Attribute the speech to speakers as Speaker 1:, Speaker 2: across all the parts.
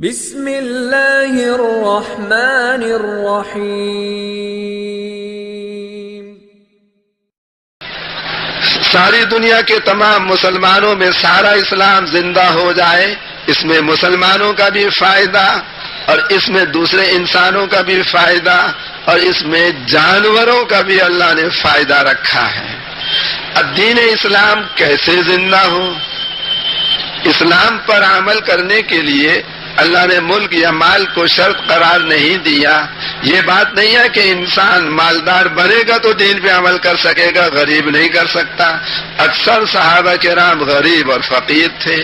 Speaker 1: بسم اللہ الرحمن الرحیم۔
Speaker 2: ساری دنیا کے تمام مسلمانوں میں سارا اسلام زندہ ہو جائے، اس میں مسلمانوں کا بھی فائدہ اور اس میں دوسرے انسانوں کا بھی فائدہ اور اس میں جانوروں کا بھی اللہ نے فائدہ رکھا ہے۔ اب دین اسلام کیسے زندہ ہو؟ اسلام پر عمل کرنے کے لیے اللہ نے ملک یا مال کو شرط قرار نہیں دیا۔ یہ بات نہیں ہے کہ انسان مالدار بنے گا تو دین پہ عمل کر سکے گا، غریب نہیں کر سکتا۔ اکثر صحابہ کرام غریب اور فقیر تھے۔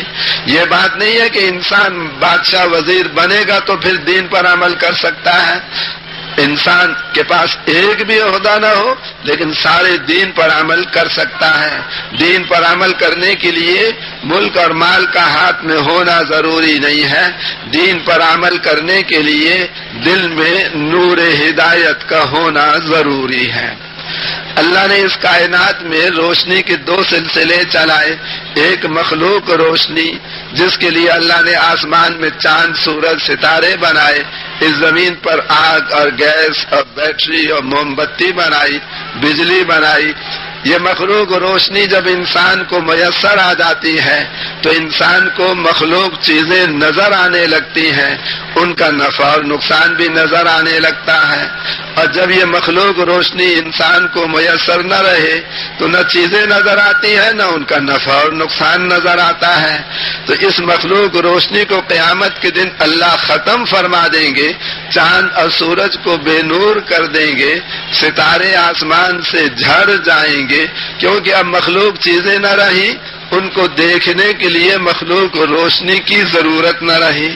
Speaker 2: یہ بات نہیں ہے کہ انسان بادشاہ وزیر بنے گا تو پھر دین پر عمل کر سکتا ہے۔ انسان کے پاس ایک بھی عہدہ نہ ہو لیکن سارے دین پر عمل کر سکتا ہے۔ دین پر عمل کرنے کے لیے ملک اور مال کا ہاتھ میں ہونا ضروری نہیں ہے۔ دین پر عمل کرنے کے لیے دل میں نور ہدایت کا ہونا ضروری ہے۔ اللہ نے اس کائنات میں روشنی کے دو سلسلے چلائے، ایک مخلوق روشنی جس کے لیے اللہ نے آسمان میں چاند، سورج، ستارے بنائے، اس زمین پر آگ اور گیس اور بیٹری اور موم بتی بنائی، بجلی بنائی۔ یہ مخلوق روشنی جب انسان کو میسر آ جاتی ہے تو انسان کو مخلوق چیزیں نظر آنے لگتی ہیں، ان کا نفع اور نقصان بھی نظر آنے لگتا ہے۔ اور جب یہ مخلوق روشنی انسان کو میسر نہ رہے تو نہ چیزیں نظر آتی ہیں نہ ان کا نفع اور نقصان نظر آتا ہے۔ تو اس مخلوق روشنی کو قیامت کے دن اللہ ختم فرما دیں گے، چاند اور سورج کو بے نور کر دیں گے، ستارے آسمان سے جھڑ جائیں گے، کیونکہ اب مخلوق چیزیں نہ رہی، ان کو دیکھنے کے لیے مخلوق روشنی کی ضرورت نہ رہی۔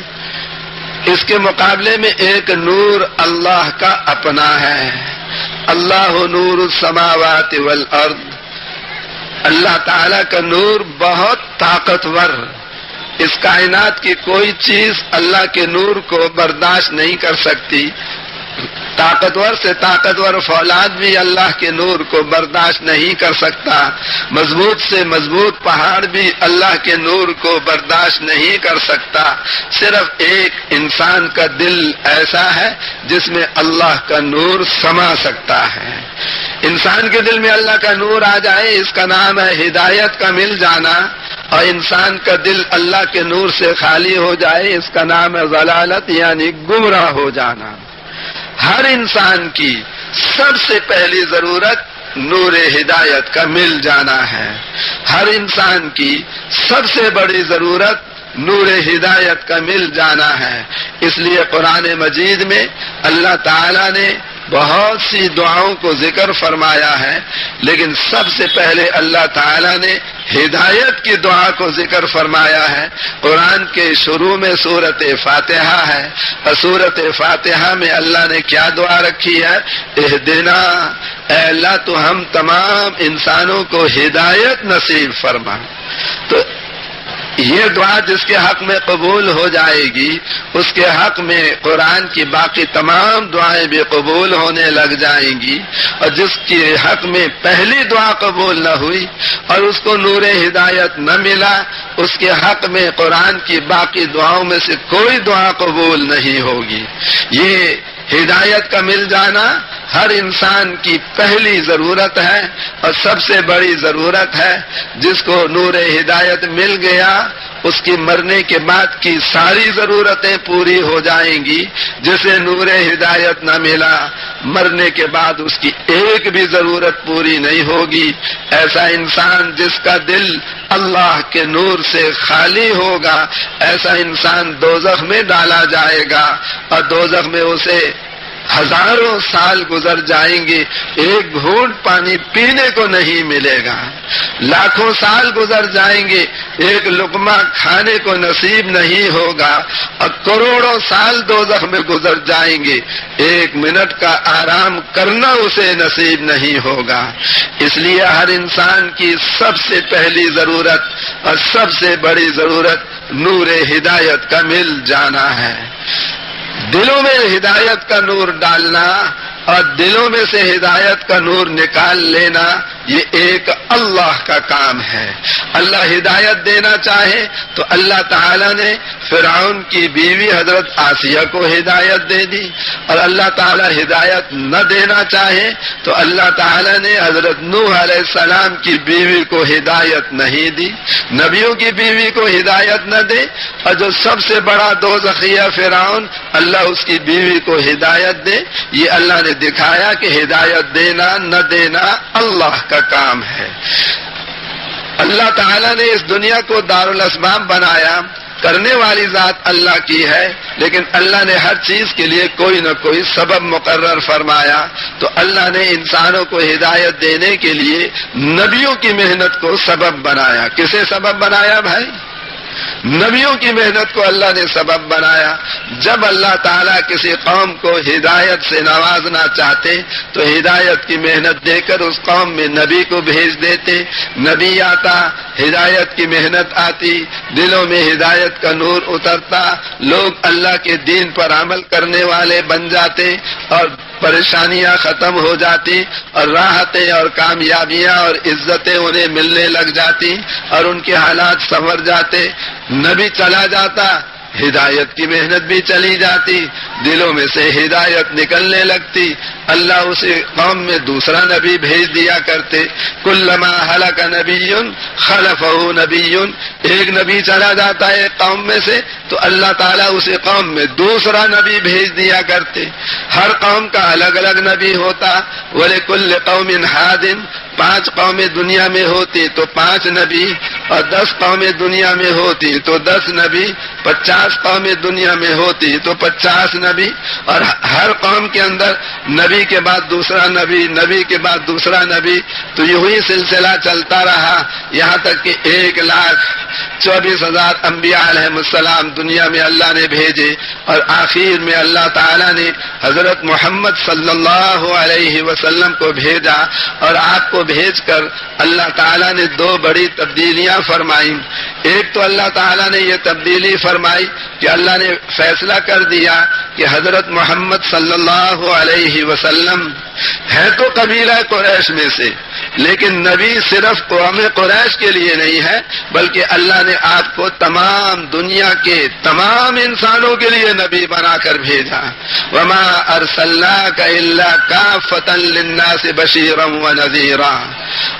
Speaker 2: اس کے مقابلے میں ایک نور اللہ کا اپنا ہے۔ اللہ نور السماوات والارض، اللہ تعالی کا نور بہت طاقتور۔ اس کائنات کی کوئی چیز اللہ کے نور کو برداشت نہیں کر سکتی۔ طاقتور سے طاقتور فولاد بھی اللہ کے نور کو برداشت نہیں کر سکتا۔ مضبوط سے مضبوط پہاڑ بھی اللہ کے نور کو برداشت نہیں کر سکتا۔ صرف ایک انسان کا دل ایسا ہے جس میں اللہ کا نور سما سکتا ہے۔ انسان کے دل میں اللہ کا نور آ جائے، اس کا نام ہے ہدایت کا مل جانا، اور انسان کا دل اللہ کے نور سے خالی ہو جائے، اس کا نام ہے ضلالت یعنی گمراہ ہو جانا۔ ہر انسان کی سب سے پہلی ضرورت نور ہدایت کا مل جانا ہے۔ ہر انسان کی سب سے بڑی ضرورت نور ہدایت کا مل جانا ہے۔ اس لیے قرآن مجید میں اللہ تعالی نے بہت سی دعاؤں کو ذکر فرمایا ہے، لیکن سب سے پہلے اللہ تعالی نے ہدایت کی دعا کو ذکر فرمایا ہے۔ قرآن کے شروع میں سورۃ فاتحہ ہے، اور سورۃ فاتحہ میں اللہ نے کیا دعا رکھی ہے؟ اہدنا، اے اللہ تو ہم تمام انسانوں کو ہدایت نصیب فرما۔ تو یہ دعا جس کے حق میں قبول ہو جائے گی، اس کے حق میں قرآن کی باقی تمام دعائیں بھی قبول ہونے لگ جائیں گی، اور جس کے حق میں پہلی دعا قبول نہ ہوئی اور اس کو نور ہدایت نہ ملا، اس کے حق میں قرآن کی باقی دعاؤں میں سے کوئی دعا قبول نہیں ہوگی۔ یہ ہدایت کا مل جانا ہر انسان کی پہلی ضرورت ہے اور سب سے بڑی ضرورت ہے۔ جس کو نور ہدایت مل گیا اس کی مرنے کے بعد کی ساری ضرورتیں پوری ہو جائیں گی۔ جسے نور ہدایت نہ ملا، مرنے کے بعد اس کی ایک بھی ضرورت پوری نہیں ہوگی۔ ایسا انسان جس کا دل اللہ کے نور سے خالی ہوگا، ایسا انسان دوزخ میں ڈالا جائے گا، اور دوزخ میں اسے ہزاروں سال گزر جائیں گے، ایک گھونٹ پانی پینے کو نہیں ملے گا۔ لاکھوں سال گزر جائیں گے، ایک لقمہ کھانے کو نصیب نہیں ہوگا، اور کروڑوں سال دوزخ میں گزر جائیں گے، ایک منٹ کا آرام کرنا اسے نصیب نہیں ہوگا۔ اس لیے ہر انسان کی سب سے پہلی ضرورت اور سب سے بڑی ضرورت نور ہدایت کا مل جانا ہے۔ دلوں میں ہدایت کا نور ڈالنا اور دلوں میں سے ہدایت کا نور نکال لینا یہ ایک اللہ کا کام ہے۔ اللہ ہدایت دینا چاہے تو اللہ تعالیٰ نے فرعون کی بیوی حضرت آسیہ کو ہدایت دے دی، اور اللہ تعالیٰ ہدایت نہ دینا چاہے تو اللہ تعالیٰ نے حضرت نوح علیہ السلام کی بیوی کو ہدایت نہیں دی۔ نبیوں کی بیوی کو ہدایت نہ دے، اور جو سب سے بڑا دوزخیہ فرعون، اللہ اس کی بیوی کو ہدایت دے۔ یہ اللہ نے دکھایا کہ ہدایت دینا نہ دینا اللہ کا کام ہے۔ اللہ تعالیٰ نے اس دنیا کو دارالاسباب بنایا، کرنے والی ذات اللہ کی ہے، لیکن اللہ نے ہر چیز کے لیے کوئی نہ کوئی سبب مقرر فرمایا۔ تو اللہ نے انسانوں کو ہدایت دینے کے لیے نبیوں کی محنت کو سبب بنایا۔ کسے سبب بنایا بھائی؟ نبیوں کی محنت کو اللہ نے سبب بنایا۔ جب اللہ تعالیٰ کسی قوم کو ہدایت سے نوازنا چاہتے تو ہدایت کی محنت دے کر اس قوم میں نبی کو بھیج دیتے۔ نبی آتا، ہدایت کی محنت آتی، دلوں میں ہدایت کا نور اترتا، لوگ اللہ کے دین پر عمل کرنے والے بن جاتے، اور پریشانیاں ختم ہو جاتی، اور راحتیں اور کامیابیاں اور عزتیں انہیں ملنے لگ جاتی، اور ان کے حالات سنور جاتے۔ نبی چلا جاتا، ہدایت کی محنت بھی چلی جاتی، دلوں میں سے ہدایت نکلنے لگتی، اللہ اسے قوم میں دوسرا نبی بھیج دیا کرتے۔ کلما ہلک نبی خلفہ نبی، ایک نبی چلا جاتا ہے قوم میں سے تو اللہ تعالیٰ اسے قوم میں دوسرا نبی بھیج دیا کرتے۔ ہر قوم کا الگ الگ نبی ہوتا۔ وَلِكُلِّ قَوْمٍ حَادٍ، 5 قومیں دنیا میں ہوتی تو 5 نبی، اور 10 قومیں دنیا میں ہوتی تو 10 نبی، 50 قومیں دنیا میں ہوتی تو 50 نبی، اور ہر قوم کے اندر نبی کے بعد دوسرا نبی، نبی کے بعد دوسرا نبی، تو یہی سلسلہ چلتا رہا، یہاں تک کہ 1,24,000 انبیاء علیہ السلام دنیا میں اللہ نے بھیجے، اور آخر میں اللہ تعالیٰ نے حضرت محمد صلی اللہ علیہ وسلم کو بھیجا، اور آپ کو بھیج کر اللہ تعالیٰ نے 2 بڑی تبدیلیاں فرمائیں۔ ایک تو اللہ تعالیٰ نے یہ تبدیلی فرمائی کہ اللہ نے فیصلہ کر دیا کہ حضرت محمد صلی اللہ علیہ وسلم ہے تو قبیلہ قریش میں سے، لیکن نبی صرف قوم قریش کے لیے نہیں ہے، بلکہ اللہ نے آپ کو تمام دنیا کے تمام انسانوں کے لیے نبی بنا کر بھیجا۔ وما ارسلناک الا کافۃ للناس بشیرا ونذیرا۔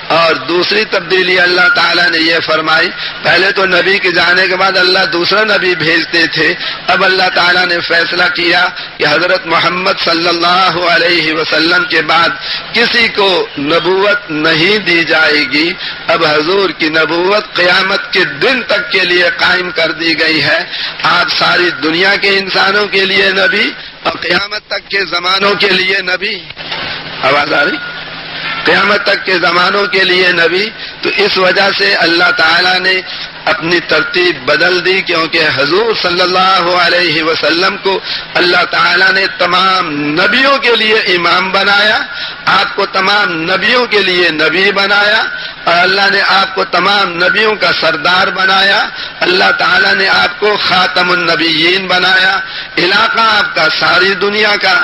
Speaker 2: اور دوسری تبدیلی اللہ تعالیٰ نے یہ فرمائی، پہلے تو نبی کے جانے کے بعد اللہ دوسرا نبی بھیجتے تھے، اب اللہ تعالیٰ نے فیصلہ کیا کہ حضرت محمد صلی اللہ علیہ وسلم کے بعد کسی کو نبوت نہیں دی جائے گی۔ اب حضور کی نبوت قیامت کے دن تک کے لیے قائم کر دی گئی ہے۔ آپ ساری دنیا کے انسانوں کے لیے نبی، اور قیامت تک کے زمانوں کے لیے نبی۔ آواز آ رہی؟ قیامت تک کے زمانوں کے لیے نبی۔ تو اس وجہ سے اللہ تعالیٰ نے اپنی ترتیب بدل دی، کیونکہ حضور صلی اللہ علیہ وسلم کو اللہ تعالیٰ نے تمام نبیوں کے لیے امام بنایا، آپ کو تمام نبیوں کے لیے نبی بنایا، اور اللہ نے آپ کو تمام نبیوں کا سردار بنایا۔ اللہ تعالیٰ نے آپ کو خاتم النبیین بنایا۔ علاقہ آپ کا ساری دنیا کا،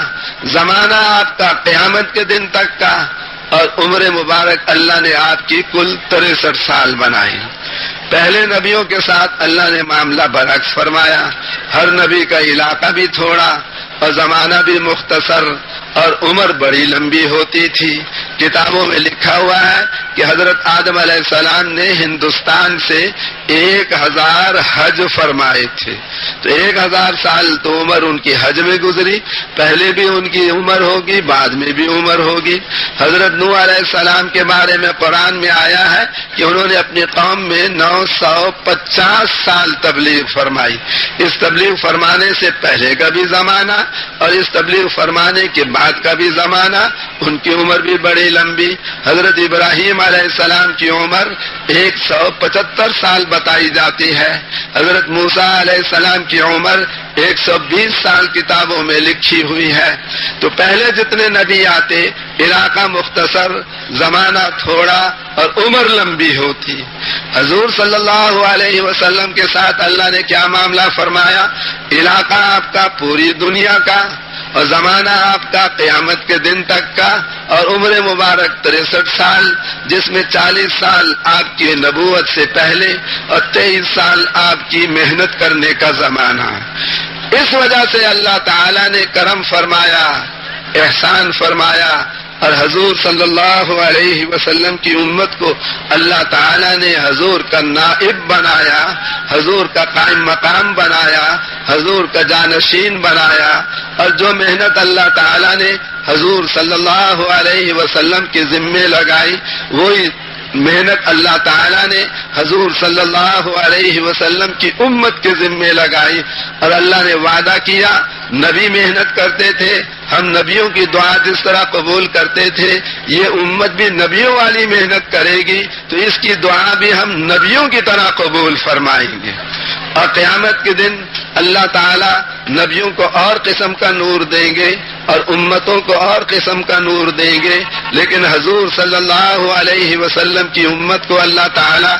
Speaker 2: زمانہ آپ کا قیامت کے دن تک کا، اور عمر مبارک اللہ نے آپ کی کل 63 سال بنائی۔ پہلے نبیوں کے ساتھ اللہ نے معاملہ برعکس فرمایا، ہر نبی کا علاقہ بھی تھوڑا اور زمانہ بھی مختصر اور عمر بڑی لمبی ہوتی تھی۔ کتابوں میں لکھا ہوا ہے کہ حضرت آدم علیہ السلام نے ہندوستان سے 1000 حج فرمائے تھے، تو 1000 سال تو عمر ان کی حج میں گزری، پہلے بھی ان کی عمر ہوگی، بعد میں بھی عمر ہوگی۔ حضرت نوح علیہ السلام کے بارے میں قرآن میں آیا ہے کہ انہوں نے اپنی قوم میں 950 سال تبلیغ فرمائی۔ اس تبلیغ فرمانے سے پہلے کا بھی زمانہ اور اس تبلیغ فرمانے کے بعد کا بھی زمانہ، ان کی عمر بھی بڑی لمبی۔ حضرت ابراہیم علیہ السلام کی عمر 175 سال بتائی جاتی ہے۔ حضرت موسیٰ علیہ السلام کی عمر 120 سال کتابوں میں لکھی ہوئی ہے۔ تو پہلے جتنے نبی آتے، علاقہ مختصر، زمانہ تھوڑا اور عمر لمبی ہوتی۔ حضور صلی اللہ علیہ وسلم کے ساتھ اللہ نے کیا معاملہ فرمایا؟ علاقہ آپ کا پوری دنیا کا، اور زمانہ آپ کا قیامت کے دن تک کا، اور عمر مبارک 63 سال، جس میں 40 سال آپ کی نبوت سے پہلے اور 23 سال آپ کی محنت کرنے کا زمانہ۔ اس وجہ سے اللہ تعالیٰ نے کرم فرمایا، احسان فرمایا، اور حضور صلی اللہ علیہ وسلم کی امت کو اللہ تعالیٰ نے حضور کا نائب بنایا، حضور کا قائم مقام بنایا، حضور کا جانشین بنایا، اور جو محنت اللہ تعالیٰ نے حضور صلی اللہ علیہ وسلم کے ذمے لگائی، وہی محنت اللہ تعالیٰ نے حضور صلی اللہ علیہ وسلم کی امت کے ذمے لگائی۔ اور اللہ نے وعدہ کیا، نبی محنت کرتے تھے، ہم نبیوں کی دعا جس طرح قبول کرتے تھے، یہ امت بھی نبیوں والی محنت کرے گی تو اس کی دعا بھی ہم نبیوں کی طرح قبول فرمائیں گے۔ اور قیامت کے دن اللہ تعالیٰ نبیوں کو اور قسم کا نور دیں گے اور امتوں کو اور قسم کا نور دیں گے، لیکن حضور صلی اللہ علیہ وسلم کی امت کو اللہ تعالیٰ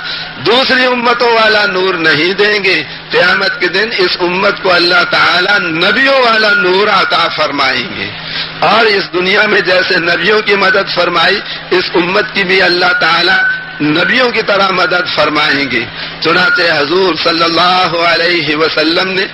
Speaker 2: دوسری امتوں والا نور نہیں دیں گے۔ قیامت کے دن اس امت کو اللہ تعالیٰ نبیوں والا نور عطا فرمائیں گے، اور اس دنیا میں جیسے نبیوں کی مدد فرمائی، اس امت کی بھی اللہ تعالیٰ نبیوں کی طرح مدد فرمائیں گے۔ چنانچہ حضور صلی اللہ علیہ وسلم نے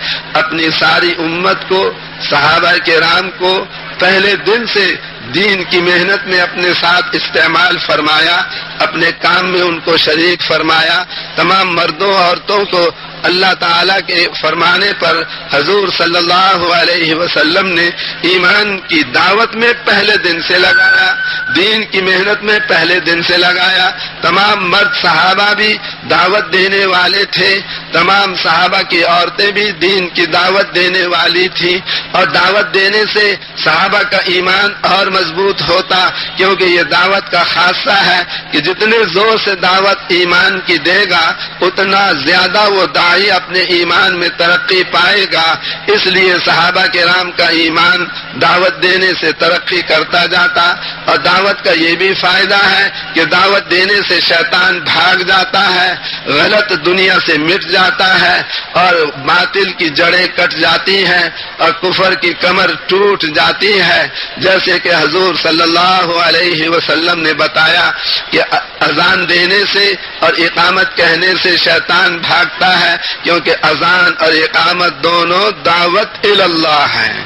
Speaker 2: اپنی ساری امت کو، صحابہ کرام کو پہلے دن سے دین کی محنت میں اپنے ساتھ استعمال فرمایا، اپنے کام میں ان کو شریک فرمایا۔ تمام مردوں عورتوں کو اللہ تعالیٰ کے فرمانے پر حضور صلی اللہ علیہ وسلم نے ایمان کی دعوت میں پہلے دن سے لگایا، دین کی محنت میں پہلے دن سے لگایا۔ تمام مرد صحابہ بھی دعوت دینے والے تھے، تمام صحابہ کی عورتیں بھی دین کی دعوت دینے والی تھیں، اور دعوت دینے سے صحابہ کا ایمان اور مضبوط ہوتا، کیونکہ یہ دعوت کا خاصہ ہے کہ جتنے زور سے دعوت ایمان کی دے گا اتنا زیادہ وہ داعی اپنے ایمان میں ترقی پائے گا۔ اس لیے صحابہ کرام کا ایمان دعوت دینے سے ترقی کرتا جاتا، اور دعوت کا یہ بھی فائدہ ہے کہ دعوت دینے سے شیطان بھاگ جاتا ہے، غلط دنیا سے مٹ جاتا ہے، اور باطل کی جڑیں کٹ جاتی ہیں، اور کفر کی کمر ٹوٹ جاتی ہے۔ جیسے کہ حضور صلی اللہ علیہ وسلم نے بتایا کہ اذان دینے سے اور اقامت کہنے سے شیطان بھاگتا ہے، کیونکہ اذان اور اقامت دونوں دعوت اللہ ہیں۔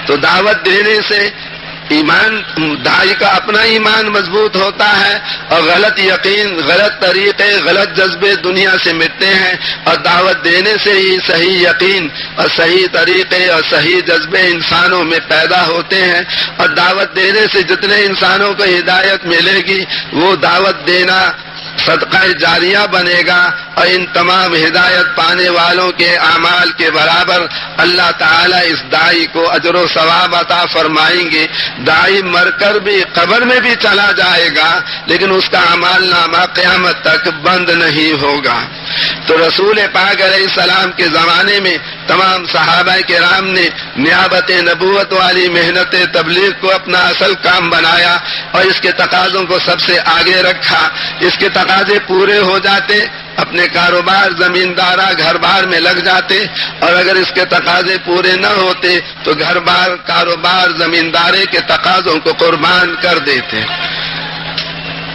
Speaker 2: تو دعوت دینے سے ایمان، داعی کا اپنا ایمان مضبوط ہوتا ہے، اور غلط یقین، غلط طریقے، غلط جذبے دنیا سے مٹتے ہیں، اور دعوت دینے سے ہی صحیح یقین اور صحیح طریقے اور صحیح جذبے انسانوں میں پیدا ہوتے ہیں۔ اور دعوت دینے سے جتنے انسانوں کو ہدایت ملے گی وہ دعوت دینا صدقہ جاریہ بنے گا، اور ان تمام ہدایت پانے والوں کے اعمال کے برابر اللہ تعالیٰ اس داعی کو اجر و ثواب عطا فرمائیں گے۔ داعی مر کر بھی قبر میں بھی چلا جائے گا لیکن اس کا اعمال نامہ قیامت تک بند نہیں ہوگا۔ تو رسول پاک علیہ السلام کے زمانے میں تمام صحابہ کرام نے نیابت نبوت والی محنت تبلیغ کو اپنا اصل کام بنایا، اور اس کے تقاضوں کو سب سے آگے رکھا۔ اس کے تقاضے پورے ہو جاتے، اپنے کاروبار، زمیندارہ، گھر بار میں لگ جاتے، اور اگر اس کے تقاضے پورے نہ ہوتے تو گھر بار، کاروبار، زمیندارے کے تقاضوں کو قربان کر دیتے۔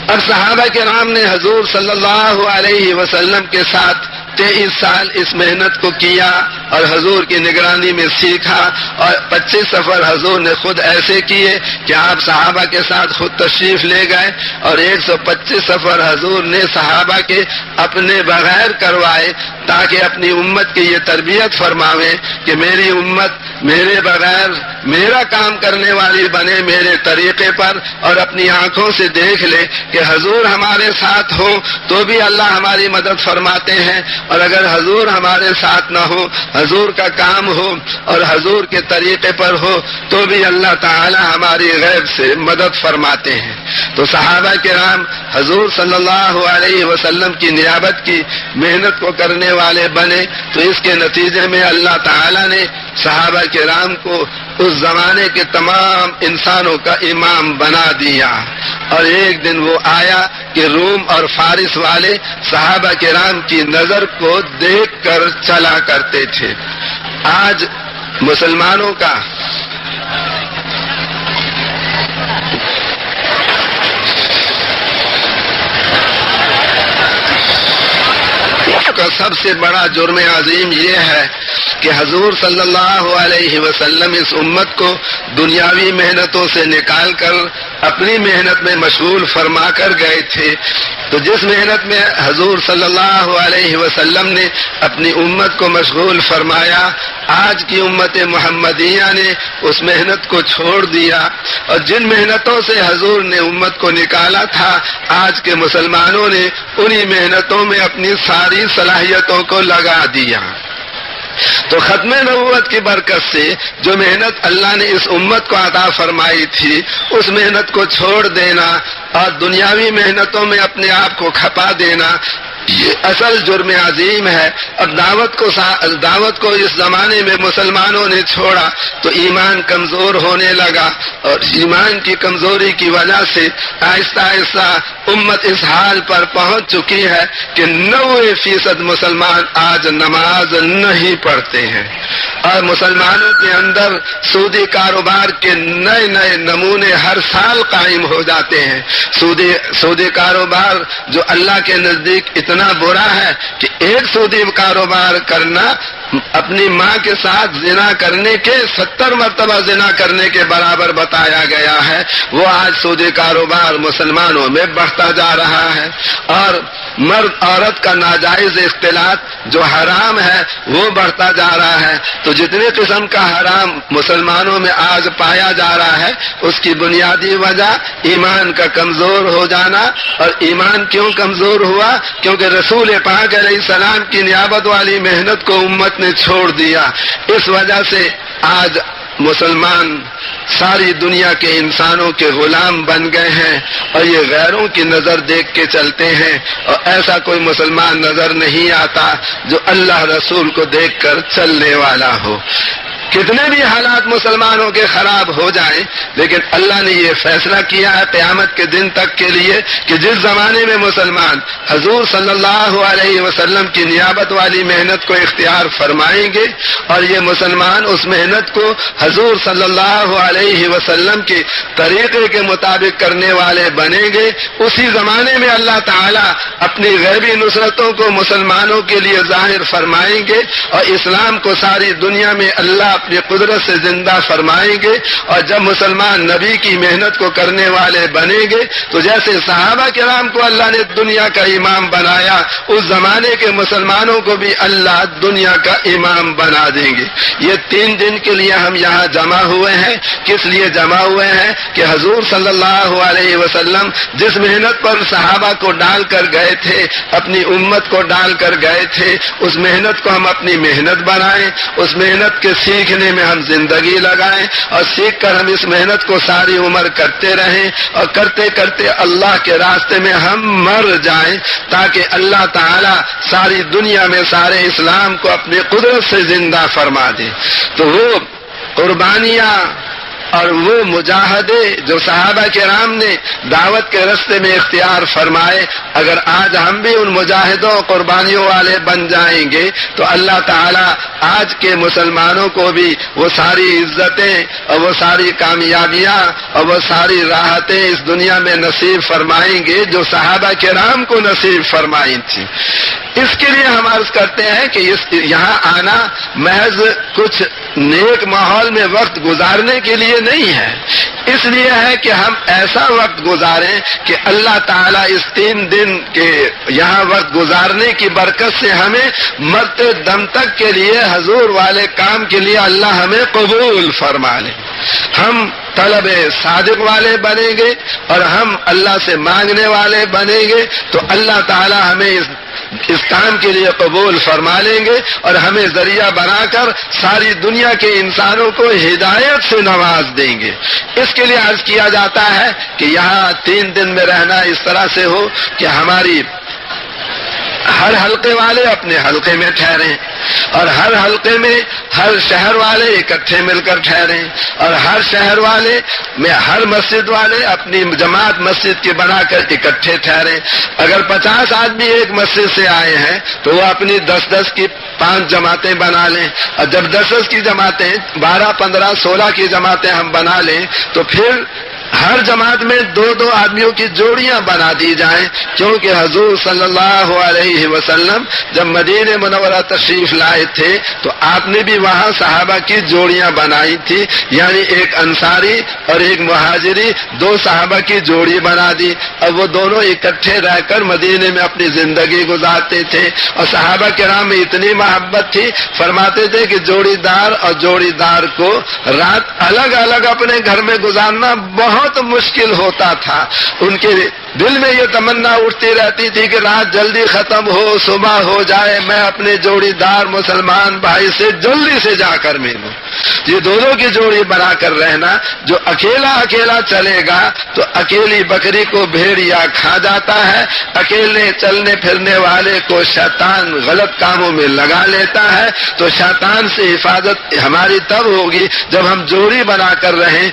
Speaker 2: اب صحابہ کرام نے حضور صلی اللہ علیہ وسلم کے ساتھ 23 سال اس محنت کو کیا اور حضور کی نگرانی میں سیکھا، اور 25 سفر حضور نے خود ایسے کیے کہ آپ صحابہ کے ساتھ خود تشریف لے گئے، اور 125 سفر حضور نے صحابہ کے اپنے بغیر کروائے، تاکہ اپنی امت کی یہ تربیت فرماویں کہ میری امت میرے بغیر میرا کام کرنے والی بنے، میرے طریقے پر، اور اپنی آنکھوں سے دیکھ لے کہ حضور ہمارے ساتھ ہو تو بھی اللہ ہماری مدد فرماتے ہیں، اور اگر حضور ہمارے ساتھ نہ ہو، حضور کا کام ہو اور حضور کے طریقے پر ہو تو بھی اللہ تعالی ہماری غیب سے مدد فرماتے ہیں۔ تو صحابہ کرام حضور صلی اللہ علیہ وسلم کی نیابت کی محنت کو کرنے والے بنے، تو اس کے نتیجے میں اللہ تعالی نے صحابہ کرام کو اس زمانے کے تمام انسانوں کا امام بنا دیا۔ اور ایک دن وہ آیا کہ روم اور فارس والے صحابہ کرام کی نظر کو دیکھ کر چلا کرتے تھے۔ آج مسلمانوں کا مسلمانوں کا سب سے بڑا جرم عظیم یہ ہے کہ حضور صلی اللہ علیہ وسلم اس امت کو دنیاوی محنتوں سے نکال کر اپنی محنت میں مشغول فرما کر گئے تھے. تو جس محنت میں حضور صلی اللہ علیہ وسلم نے اپنی امت کو مشغول فرمایا، آج کی امت محمدیہ نے اس محنت کو چھوڑ دیا، اور جن محنتوں سے حضور نے امت کو نکالا تھا، آج کے مسلمانوں نے انہی محنتوں میں اپنی ساری صلاحیتوں کو لگا دیا. تو ختم نبوت کی برکت سے جو محنت اللہ نے اس امت کو عطا فرمائی تھی، اس محنت کو چھوڑ دینا اور دنیاوی محنتوں میں اپنے آپ کو کھپا دینا، یہ اصل جرم عظیم ہے. اب دعوت کو اس زمانے میں مسلمانوں نے چھوڑا تو ایمان کمزور ہونے لگا، اور ایمان کی کمزوری کی وجہ سے آہستہ آہستہ امت اس حال پر پہنچ چکی ہے کہ 90% مسلمان آج نماز نہیں پڑھتے ہیں، اور مسلمانوں کے اندر سودی کاروبار کے نئے نئے نمونے ہر سال قائم ہو جاتے ہیں. سودی کاروبار جو اللہ کے نزدیک اتنا برا ہے کہ ایک سودی کاروبار کرنا اپنی ماں کے ساتھ زنا کرنے کے 70 مرتبہ زنا کرنے کے برابر بتایا گیا ہے. وہ آج سودی کاروبار مسلمانوں میں بڑھتا جا رہا ہے، اور مرد عورت کا ناجائز اختلاط جو حرام ہے وہ بڑھتا جا رہا ہے. تو جتنے قسم کا حرام مسلمانوں میں آج پایا جا رہا ہے، اس کی بنیادی وجہ ایمان کا کمزور ہو جانا. اور ایمان کیوں کمزور ہوا؟ کیونکہ رسول پاک علیہ السلام کی نیابت والی محنت کو امت نے چھوڑ دیا. اس وجہ سے آج مسلمان ساری دنیا کے انسانوں کے غلام بن گئے ہیں، اور یہ غیروں کی نظر دیکھ کے چلتے ہیں، اور ایسا کوئی مسلمان نظر نہیں آتا جو اللہ رسول کو دیکھ کر چلنے والا ہو. کتنے بھی حالات مسلمانوں کے خراب ہو جائیں، لیکن اللہ نے یہ فیصلہ کیا ہے قیامت کے دن تک کے لیے کہ جس زمانے میں مسلمان حضور صلی اللہ علیہ وسلم کی نیابت والی محنت کو اختیار فرمائیں گے، اور یہ مسلمان اس محنت کو حضور صلی اللہ علیہ وسلم کے طریقے کے مطابق کرنے والے بنیں گے، اسی زمانے میں اللہ تعالیٰ اپنی غیبی نصرتوں کو مسلمانوں کے لیے ظاہر فرمائیں گے، اور اسلام کو ساری دنیا میں اللہ اپنی قدرت سے زندہ فرمائیں گے. اور جب مسلمان نبی کی محنت کو کرنے والے بنیں گے تو جیسے صحابہ کرام کو اللہ نے دنیا کا امام بنایا، اس زمانے کے مسلمانوں کو بھی اللہ دنیا کا امام بنا دیں گے. یہ 3 دن کے لیے ہم یہاں جمع ہوئے ہیں. کس لیے جمع ہوئے ہیں؟ کہ حضور صلی اللہ علیہ وسلم جس محنت پر صحابہ کو ڈال کر گئے تھے، اپنی امت کو ڈال کر گئے تھے، اس محنت کو ہم اپنی محنت بنائیں، اس محنت کے سیکھنے میں ہم زندگی لگائیں، اور سیکھ کر ہم اس محنت کو ساری عمر کرتے رہیں، اور کرتے کرتے اللہ کے راستے میں ہم مر جائیں، تاکہ اللہ تعالی ساری دنیا میں سارے اسلام کو اپنی قدرت سے زندہ فرما دے. تو وہ قربانیاں اور وہ مجاہدے جو صحابہ کرام نے دعوت کے راستے میں اختیار فرمائے، اگر آج ہم بھی ان مجاہدوں قربانیوں والے بن جائیں گے تو اللہ تعالیٰ آج کے مسلمانوں کو بھی وہ ساری عزتیں اور وہ ساری کامیابیاں اور وہ ساری راحتیں اس دنیا میں نصیب فرمائیں گے جو صحابہ کرام کو نصیب فرمائی تھی. اس کے لیے ہم عرض کرتے ہیں کہ یہاں آنا محض کچھ نیک ماحول میں وقت گزارنے کے لیے نہیں ہے، اس لیے ہے کہ ہم ایسا وقت گزاریں کہ اللہ تعالیٰ اس 3 دن کے یہاں وقت گزارنے کی برکت سے ہمیں مرتے دم تک کے لیے حضور والے کام کے لیے اللہ ہمیں قبول فرما لے. ہم طلب صادق والے بنیں گے اور ہم اللہ سے مانگنے والے بنیں گے تو اللہ تعالیٰ ہمیں اس کام کے لیے قبول فرما لیں گے اور ہمیں ذریعہ بنا کر ساری دنیا کے انسانوں کو ہدایت سے نواز دیں گے. اس کے لیے عرض کیا جاتا ہے کہ یہاں 3 دن میں رہنا اس طرح سے ہو کہ ہماری ہر حلقے والے اپنے حلقے میں ٹھہریں اور ہر حلقے میں ہر شہر والے اکٹھے مل کر ٹھہریں اور ہر شہر والے میں ہر مسجد والے اپنی جماعت مسجد کی بنا کر اکٹھے ٹھہریں. اگر 50 آدمی ایک مسجد سے آئے ہیں تو وہ اپنی 10-10 کی 5 جماعتیں بنا لیں اور جب 10-10 کی جماعتیں 12, 15, 16 کی جماعتیں ہم بنا لیں تو پھر ہر جماعت میں 2 آدمیوں کی جوڑیاں بنا دی جائیں، کیونکہ حضور صلی اللہ علیہ وسلم جب مدینہ منورہ تشریف لائے تھے تو آپ نے بھی وہاں صحابہ کی جوڑیاں بنائی تھی، یعنی ایک انصاری اور ایک مہاجری، 2 صحابہ کی جوڑی بنا دی، اور وہ دونوں اکٹھے رہ کر مدینے میں اپنی زندگی گزارتے تھے، اور صحابہ کرام میں اتنی محبت تھی، فرماتے تھے کہ جوڑی دار اور جوڑی دار کو رات الگ الگ اپنے گھر میں گزارنا بہت مشکل ہوتا تھا۔ ان کے دل میں یہ تمنا اٹھتی رہتی تھی کہ رات جلدی ختم ہو، صبح ہو جائے، میں اپنے جوڑی دار مسلمان بھائی سے جلدی سے جا کر ملوں۔ یہ دونوں کی جوڑی بنا کر رہنا، جو اکیلا اکیلا چلے گا تو اکیلی بکری کو بھیڑیا کھا جاتا ہے، اکیلے چلنے پھرنے والے کو شیطان غلط کاموں میں لگا لیتا ہے، تو شیطان سے حفاظت ہماری تب ہوگی جب ہم جوڑی بنا کر رہیں،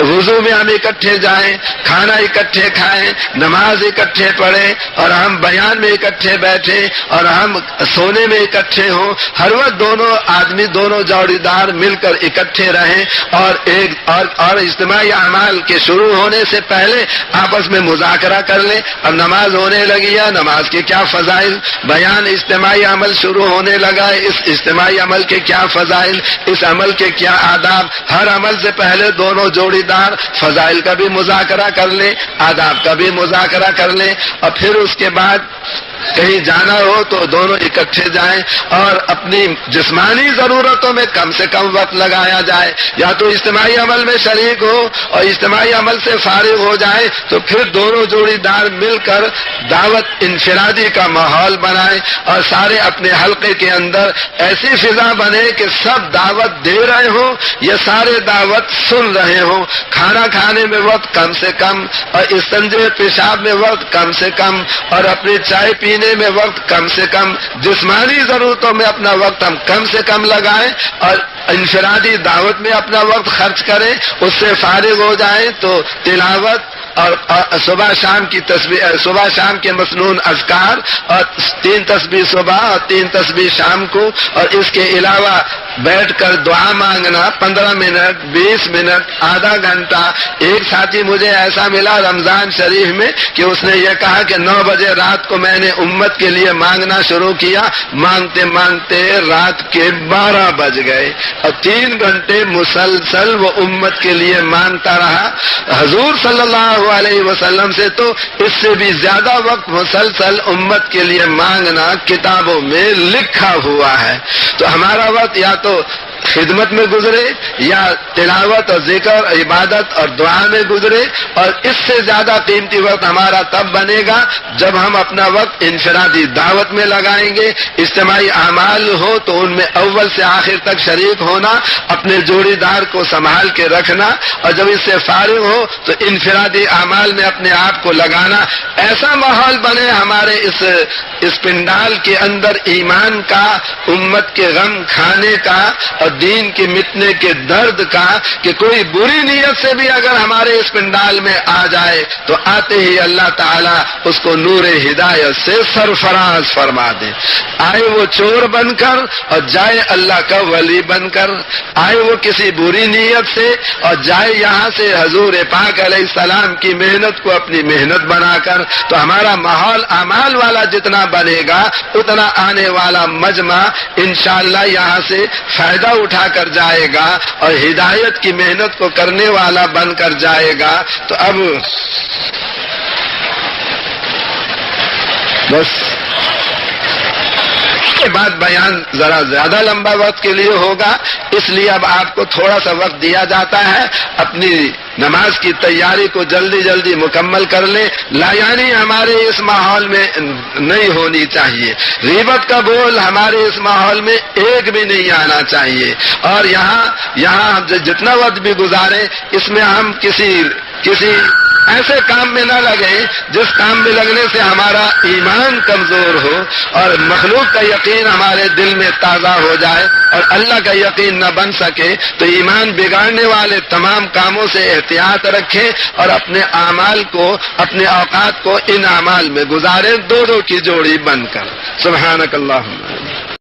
Speaker 2: وضو میں ہم اکٹھے جائیں، کھانا اکٹھے کھائیں، نماز اکٹھے پڑھیں، اور ہم بیان میں اکٹھے بیٹھیں، اور ہم سونے میں اکٹھے ہوں، ہر وقت دونوں آدمی، دونوں جوڑی دار مل کر اکٹھے رہیں، اور اجتماعی اعمال کے شروع ہونے سے پہلے آپس میں مذاکرہ کر لیں۔ اب نماز ہونے لگی ہے، نماز کے کیا فضائل، بیان اجتماعی عمل شروع ہونے لگا ہے، اس اجتماعی عمل کے کیا فضائل، اس عمل کے کیا آداب، ہر عمل سے پہلے دونوں جوڑی دار فضائل کا بھی مذاکرہ کر لیں، آداب کا بھی مذاکرہ کر لیں، اور پھر اس کے بعد کہیں جانا ہو تو دونوں اکٹھے جائیں، اور اپنی جسمانی ضرورتوں میں کم سے کم وقت لگایا جائے، یا تو اجتماعی عمل میں شریک ہو اور اجتماعی عمل سے فارغ ہو جائے تو پھر دونوں جوڑی دار مل کر دعوت انفرادی کا ماحول بنائیں، اور سارے اپنے حلقے کے اندر ایسی فضا بنے کہ سب دعوت دے رہے ہوں، یہ سارے دعوت سن رہے ہوں، کھانا کھانے میں وقت کم سے کم، اور استنجے پیشاب میں وقت کم سے کم، اور اپنی چائے پینے میں وقت کم سے کم، جسمانی ضرورتوں میں اپنا وقت ہم کم سے کم لگائیں، اور انفرادی دعوت میں اپنا وقت خرچ کریں، اس سے فارغ ہو جائیں تو تلاوت اور صبح شام کی تسبیح، صبح شام کے مسنون اذکار، اور 3 تسبیح صبح اور 3 تسبیح شام کو، اور اس کے علاوہ بیٹھ کر دعا مانگنا 15 منٹ 20 منٹ آدھا گھنٹہ۔ ایک ساتھی مجھے ایسا ملا رمضان شریف میں کہ اس نے یہ کہا کہ 9 بجے رات کو میں نے امت کے لیے مانگنا شروع کیا، مانگتے مانگتے رات کے 12 بج گئے، اور 3 گھنٹے مسلسل وہ امت کے لیے مانگتا رہا۔ حضور صلی اللہ علیہ وسلم سے تو اس سے بھی زیادہ وقت مسلسل امت کے لیے مانگنا کتابوں میں لکھا ہوا ہے۔ تو ہمارا وقت یا تو خدمت میں گزرے، یا تلاوت اور ذکر عبادت اور دعا میں گزرے، اور اس سے زیادہ قیمتی وقت ہمارا تب بنے گا جب ہم اپنا وقت انفرادی دعوت میں لگائیں گے، اجتماعی اعمال ہو تو ان میں اول سے آخر تک شریک ہونا، اپنے جوڑی دار کو سنبھال کے رکھنا، اور جب اس سے فارغ ہو تو انفرادی اعمال میں اپنے آپ کو لگانا۔ ایسا ماحول بنے ہمارے اس پنڈال کے اندر ایمان کا، امت کے غم کھانے کا اور دین کے مٹنے کے درد کا، کہ کوئی بری نیت سے بھی اگر ہمارے اس پنڈال میں آ جائے تو آتے ہی اللہ تعالیٰ اس کو نور ہدایت سے سرفراز فرما دے، آئے وہ چور بن کر اور جائے اللہ کا ولی بن کر، آئے وہ کسی بری نیت سے اور جائے یہاں سے حضور پاک علیہ السلام کی محنت کو اپنی محنت بنا کر۔ تو ہمارا ماحول اعمال والا جتنا بنے گا اتنا آنے والا مجمع انشاءاللہ یہاں سے فائدہ اٹھا کر جائے گا اور ہدایت کی محنت کو کرنے والا بن کر جائے گا۔ تو اب بس کے بعد بیان ذرا زیادہ لمبا وقت کے لیے ہوگا، اس لیے اب آپ کو تھوڑا سا وقت دیا جاتا ہے، اپنی نماز کی تیاری کو جلدی جلدی مکمل کر لیں۔ لایانی ہمارے اس ماحول میں نہیں ہونی چاہیے، غیبت کا بول ہمارے اس ماحول میں ایک بھی نہیں آنا چاہیے، اور یہاں ہم جتنا وقت بھی گزاریں اس میں ہم کسی ایسے کام میں نہ لگیں جس کام میں لگنے سے ہمارا ایمان کمزور ہو اور مخلوق کا یقین ہمارے دل میں تازہ ہو جائے اور اللہ کا یقین نہ بن سکے۔ تو ایمان بگاڑنے والے تمام کاموں سے احتیاط رکھیں اور اپنے اعمال کو، اپنے اوقات کو ان اعمال میں گزاریں، دونوں کی جوڑی بن کر۔ سبحانک اللہم